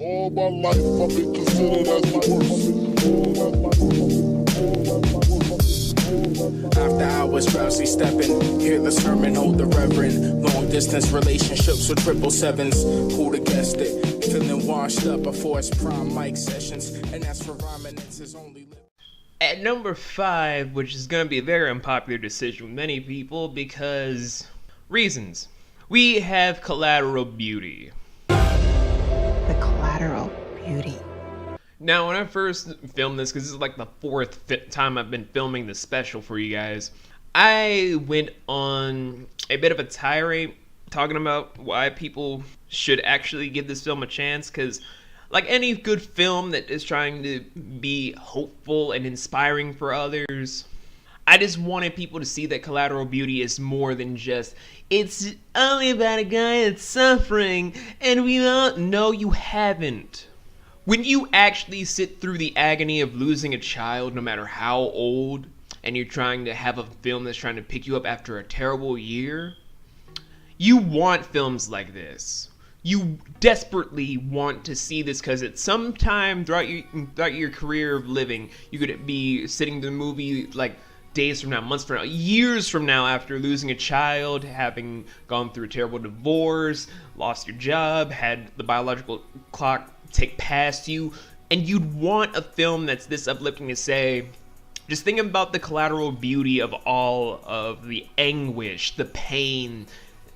All my life I've been considered as the worst. After hours, drowsy stepping, hear the sermon, hold the reverend. Long distance relationships with 777s. Who'd have guessed it? Feeling washed up before its prime mic sessions. And as for rhyming, it's his only lip. At number 5, which is going to be a very unpopular decision with many people because reasons. We have Collateral Beauty. The Collateral Beauty. Now, when I first filmed this, because this is like the 4th time I've been filming this special for you guys, I went on a bit of a tirade talking about why people should actually give this film a chance, because like any good film that is trying to be hopeful and inspiring for others, I just wanted people to see that Collateral Beauty is more than just, it's only about a guy that's suffering, and we all know you haven't. When you actually sit through the agony of losing a child, no matter how old, and you're trying to have a film that's trying to pick you up after a terrible year, you want films like this. You desperately want to see this because at some time throughout your career of living, you could be sitting through the movie like days from now, months from now, years from now after losing a child, having gone through a terrible divorce, lost your job, had the biological clock tick past you, and you'd want a film that's this uplifting to say, just think about the collateral beauty of all of the anguish, the pain,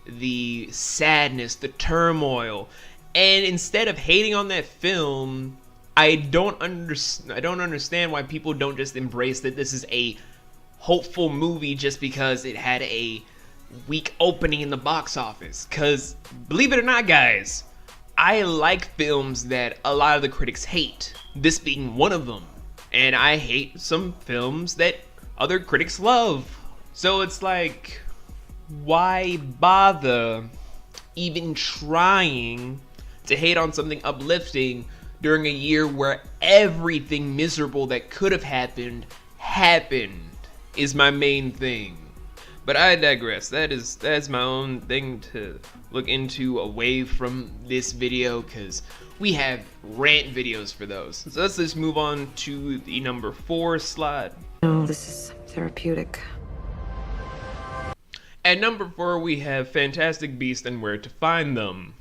the sadness, the turmoil. And instead of hating on that film, I don't understand why people don't just embrace that this is a hopeful movie just because it had a weak opening in the box office. Because believe it or not, guys, I like films that a lot of the critics hate, this being one of them. And I hate some films that other critics love. So it's like, why bother even trying to hate on something uplifting during a year where everything miserable that could have happened is my main thing. But I digress. That's my own thing to look into away from this video, because we have rant videos for those. So let's just move on to the number 4 slot. No, this is therapeutic. At number 4, we have Fantastic Beasts and Where to Find Them.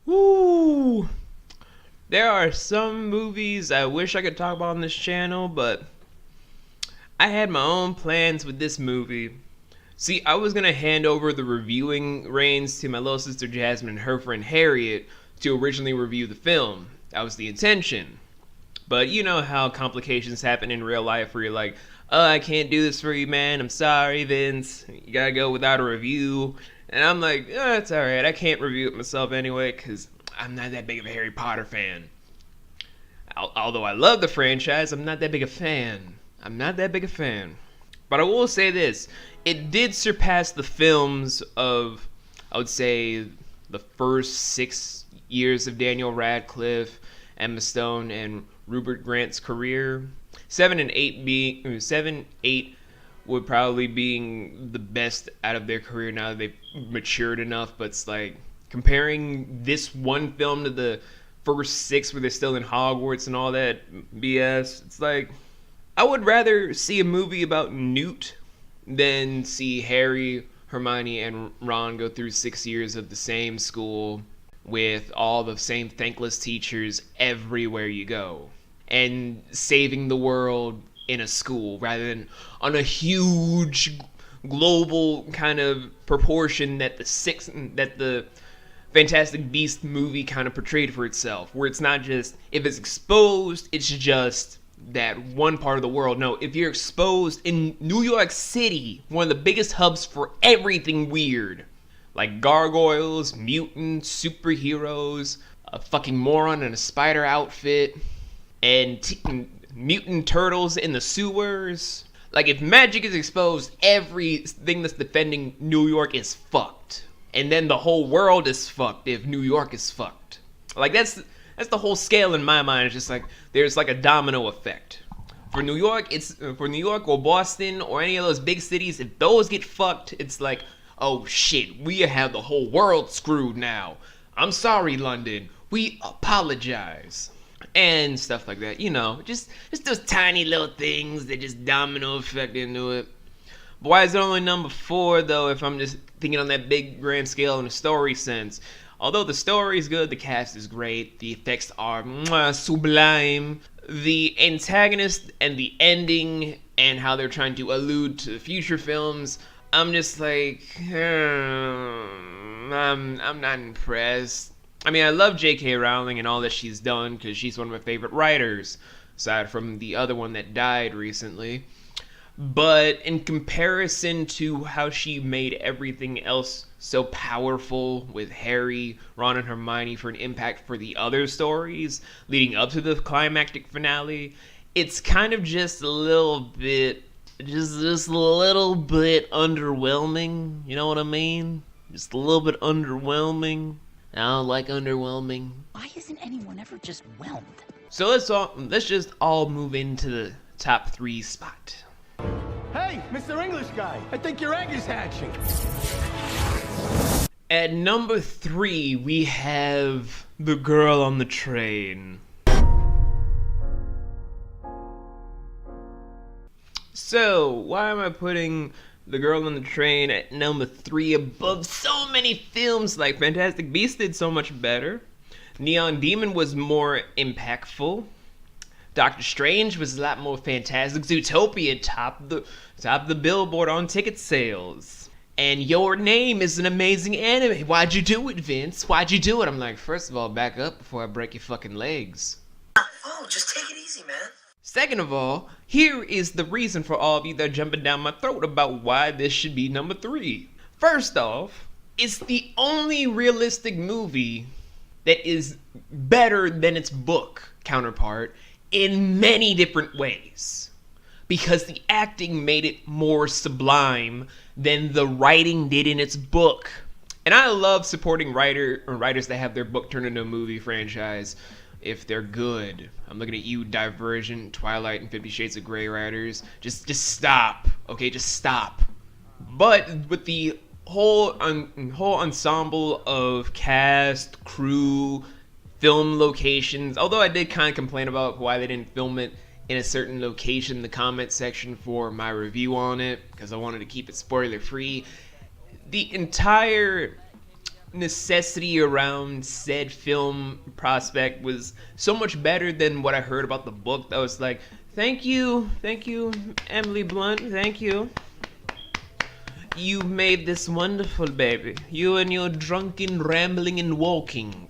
Woo! There are some movies I wish I could talk about on this channel, but I had my own plans with this movie. See, I was gonna hand over the reviewing reins to my little sister Jasmine and her friend Harriet to originally review the film. That was the intention. But you know how complications happen in real life where you're like, oh, I can't do this for you, man. I'm sorry, Vince. You gotta go without a review. And I'm like, oh, it's alright. I can't review it myself anyway because I'm not that big of a Harry Potter fan. Although I love the franchise, I'm not that big a fan. But I will say this. It did surpass the films of, I would say, the first 6 years of Daniel Radcliffe, Emma Stone, and Rupert Grant's career. 7 and 8 would probably being the best out of their career now that they've matured enough. But it's like comparing this one film to the first 6 where they're still in Hogwarts and all that BS. It's like, I would rather see a movie about Newt than see Harry, Hermione, and Ron go through 6 years of the same school with all the same thankless teachers everywhere you go, and saving the world in a school rather than on a huge global kind of proportion that the Fantastic Beast movie kind of portrayed for itself, where it's not just, if it's exposed, it's just that one part of the world. No, if you're exposed in New York City, one of the biggest hubs for everything weird, like gargoyles, mutants, superheroes, a fucking moron in a spider outfit, and mutant turtles in the sewers. Like, if magic is exposed, everything that's defending New York is fucked. And then the whole world is fucked if New York is fucked. Like, that's the whole scale in my mind. It's just like, there's like a domino effect. For New York, it's for New York or Boston or any of those big cities. If those get fucked, it's like, oh shit, we have the whole world screwed now. I'm sorry, London. We apologize. And stuff like that, you know, just those tiny little things that just domino effect into it. But why is it only number 4 though, if I'm just thinking on that big grand scale in a story sense? Although the story is good, the cast is great, the effects are sublime, the antagonist and the ending and how they're trying to allude to the future films, I'm just like, I'm not impressed. I mean, I love J.K. Rowling and all that she's done because she's one of my favorite writers, aside from the other one that died recently. But in comparison to how she made everything else so powerful with Harry, Ron, and Hermione for an impact for the other stories leading up to the climactic finale, it's kind of just a little bit, just a little bit underwhelming. You know what I mean? Just a little bit underwhelming. I don't like underwhelming. Why isn't anyone ever just whelmed? So let's just all move into the top 3 spot. Hey, Mr. English guy, I think your egg is hatching. At number 3, we have The Girl on the Train. So, why am I putting The Girl on the Train at number 3 above so many films? Like Fantastic Beasts did so much better. Neon Demon was more impactful. Doctor Strange was a lot more fantastic. Zootopia topped the billboard on ticket sales. And Your Name is an amazing anime. Why'd you do it, Vince? Why'd you do it? I'm like, first of all, back up before I break your fucking legs. Oh, just take it easy, man. Second of all, here is the reason for all of you that are jumping down my throat about why this should be number 3. First off, it's the only realistic movie that is better than its book counterpart in many different ways, because the acting made it more sublime than the writing did in its book. And I love supporting writers that have their book turned into a movie franchise if they're good. I'm looking at you, Divergent, Twilight, and 50 Shades of Grey writers. Just stop, okay? Just stop. But with the whole ensemble of cast, crew, film locations, although I did kind of complain about why they didn't film it in a certain location in the comment section for my review on it, because I wanted to keep it spoiler free, the entire necessity around said film prospect was so much better than what I heard about the book. That was like, thank you, Emily Blunt, thank you. You made this wonderful, baby. You and your drunken rambling and walking.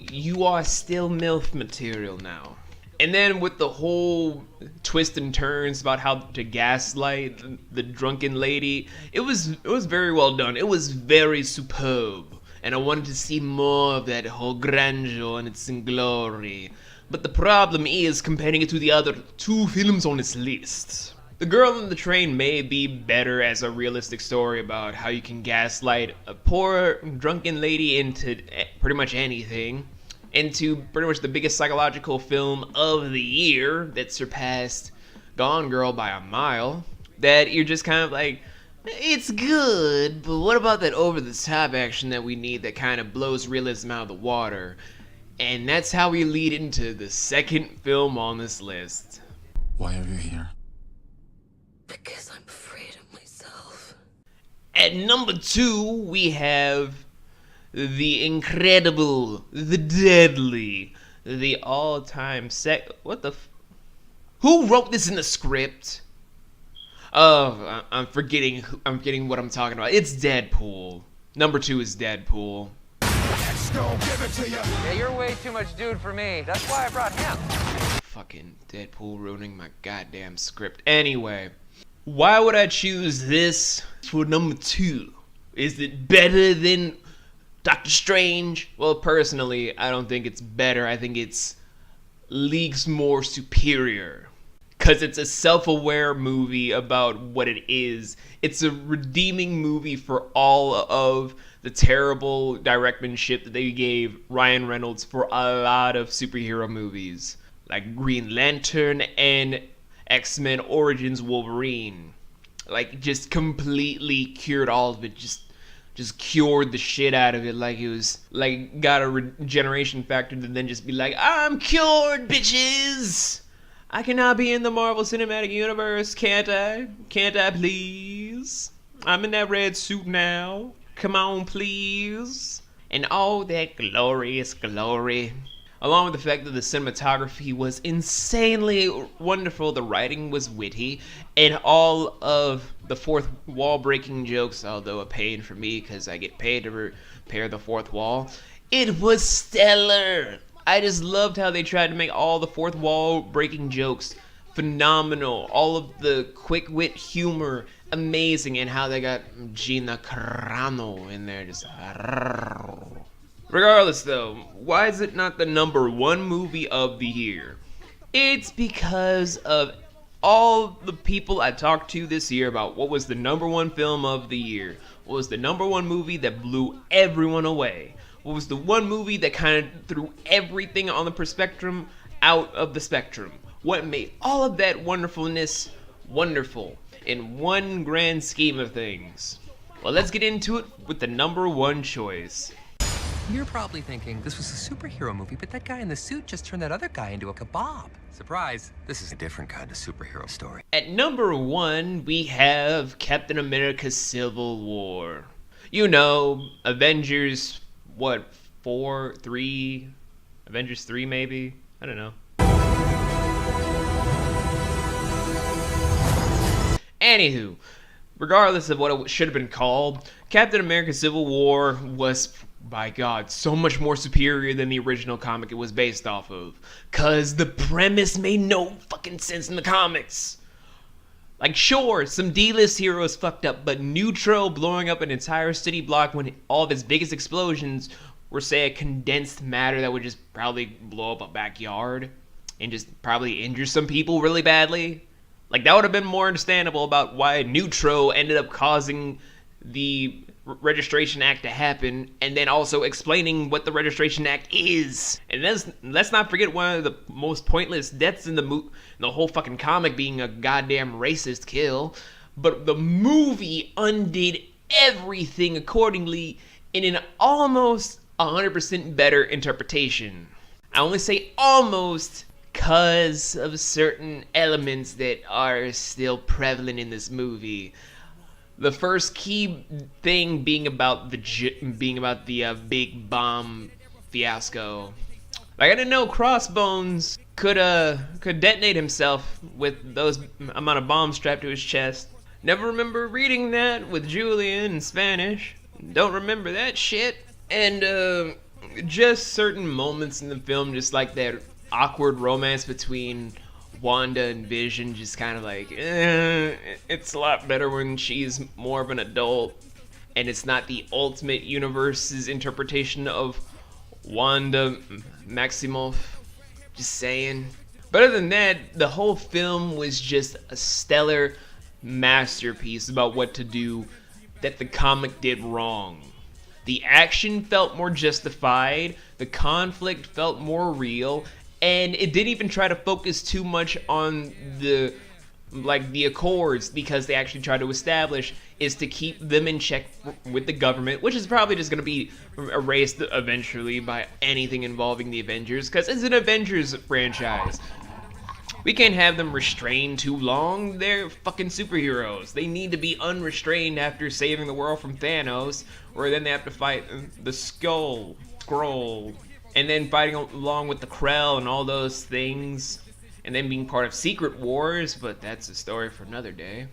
You are still MILF material now. And then with the whole twist and turns about how to gaslight the drunken lady, it was very well done. It was very superb. And I wanted to see more of that whole grandeur and its glory. But the problem is comparing it to the other 2 films on this list. The Girl on the Train may be better as a realistic story about how you can gaslight a poor drunken lady into pretty much anything, into pretty much the biggest psychological film of the year that surpassed Gone Girl by a mile, that you're just kind of like, it's good, but what about that over-the-top action that we need that kind of blows realism out of the water? And that's how we lead into the second film on this list. Why are you here? Because I'm afraid of myself. At number 2, we have the incredible, the deadly, the all-time what the who wrote this in the script? Oh, I'm forgetting what I'm talking about. It's Deadpool. Number 2 is Deadpool. Yeah, you're way too much dude for me. That's why I brought him. Fucking Deadpool ruining my goddamn script. Anyway, why would I choose this for number 2? Is it better than Doctor Strange? Well, personally, I don't think it's better. I think it's leagues more superior. Because it's a self-aware movie about what it is. It's a redeeming movie for all of the terrible directmanship that they gave Ryan Reynolds for a lot of superhero movies. like Green Lantern and X-Men Origins Wolverine. Like, just completely cured all of it. Just cured the shit out of it. Like, it was, like, got a regeneration factor to then just be like, I'm cured, bitches! I can now be in the Marvel Cinematic Universe, can't I? Can't I, please? I'm in that red suit now. Come on, please. And all that glorious glory. Along with the fact that the cinematography was insanely wonderful, the writing was witty, and all of the fourth wall breaking jokes, although a pain for me because I get paid to repair the fourth wall, it was stellar. I just loved how they tried to make all the fourth wall breaking jokes phenomenal. All of the quick wit humor amazing, and how they got Gina Carano in there just... Regardless though, why is it not the #1 movie of the year? It's because of all the people I talked to this year about what was the #1 film of the year. What was the #1 movie that blew everyone away? What was the one movie that kind of threw everything on the spectrum out of the spectrum? What made all of that wonderfulness wonderful in one grand scheme of things? Well, let's get into it with the #1 choice. You're probably thinking, this was a superhero movie, but that guy in the suit just turned that other guy into a kebab. Surprise, this is a different kind of superhero story. At #1, we have Captain America Civil War. You know, Avengers, what, 4, 3? Avengers 3 maybe? I don't know. Anywho, regardless of what it should have been called, Captain America Civil War was, by God, so much more superior than the original comic it was based off of. Cause the premise made no fucking sense in the comics. Like, sure, some D-list heroes fucked up, but Neutral blowing up an entire city block when all of its biggest explosions were, say, a condensed matter that would just probably blow up a backyard and just probably injure some people really badly. Like, that would have been more understandable about why Neutral ended up causing the Registration Act to happen, and then also explaining what the Registration Act is. And let's not forget one of the most pointless deaths in the whole fucking comic being a goddamn racist kill. But the movie undid everything accordingly in an almost 100% better interpretation. I only say almost because of certain elements that are still prevalent in this movie. The first key thing being about the big bomb fiasco. Like, I didn't know Crossbones could detonate himself with those amount of bombs strapped to his chest. Never remember reading that with Julian in Spanish. Don't remember that shit. And just certain moments in the film, just like that awkward romance between Wanda and Vision, just kind of like, it's a lot better when she's more of an adult and it's not the Ultimate Universe's interpretation of Wanda Maximoff. Just saying. But other than that, the whole film was just a stellar masterpiece about what to do that the comic did wrong. The action felt more justified, the conflict felt more real, and it didn't even try to focus too much on the Accords, because they actually tried to establish is to keep them in check with the government, which is probably just going to be erased eventually by anything involving the Avengers, because it's an Avengers franchise. We can't have them restrained too long. They're fucking superheroes. They need to be unrestrained after saving the world from Thanos, or then they have to fight the Skrull, and then fighting along with the Krell and all those things, and then being part of Secret Wars, but that's a story for another day.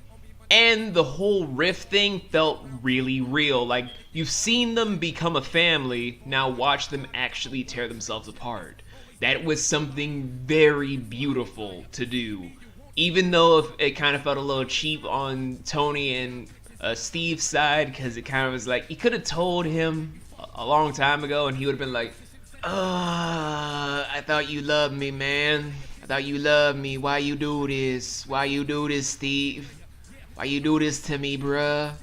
And the whole Rift thing felt really real. Like, you've seen them become a family, now watch them actually tear themselves apart. That was something very beautiful to do. Even though it kind of felt a little cheap on Tony and Steve's side, because it kind of was like, you could have told him a long time ago and he would have been like, I thought you loved me, man. I thought you loved me. Why you do this? Why you do this, Steve? Why you do this to me, bruh?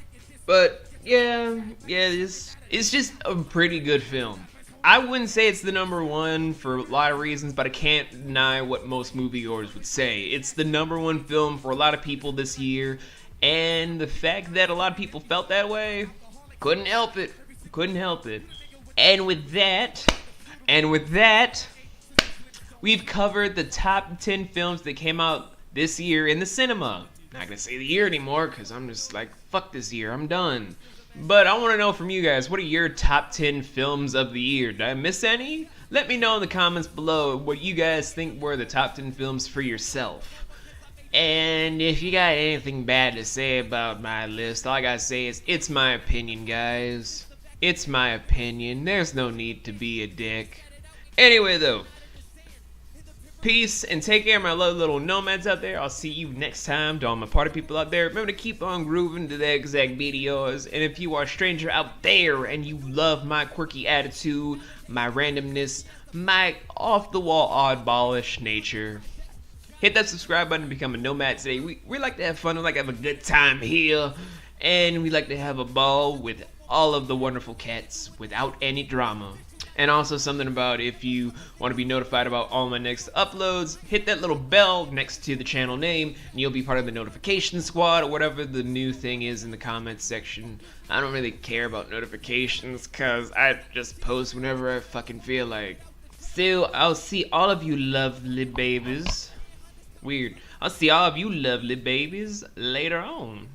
But yeah, it's just a pretty good film. I wouldn't say it's the number one for a lot of reasons, but I can't deny what most moviegoers would say. It's the number one film for a lot of people this year, and the fact that a lot of people felt that way, couldn't help it. Couldn't help it. And with that, we've covered the top 10 films that came out this year in the cinema. Not gonna say the year anymore, because I'm just like, fuck this year, I'm done. But I want to know from you guys, what are your top 10 films of the year? Did I miss any? Let me know in the comments below what you guys think were the top 10 films for yourself. And if you got anything bad to say about my list, all I gotta say is, it's my opinion, guys. It's my opinion. There's no need to be a dick. Anyway, though, peace and take care of my little nomads out there. I'll see you next time to all my party people out there. Remember to keep on grooving to the exact videos. And if you are a stranger out there and you love my quirky attitude, my randomness, my off-the-wall oddballish nature, hit that subscribe button to become a nomad today. We like to have fun. We like to have a good time here. And we like to have a ball with all of the wonderful cats without any drama. And also something about if you want to be notified about all my next uploads, hit that little bell next to the channel name and you'll be part of the notification squad or whatever the new thing is in the comments section. I don't really care about notifications because I just post whenever I fucking feel like. So I'll see all of you lovely babies. Weird. I'll see all of you lovely babies later on.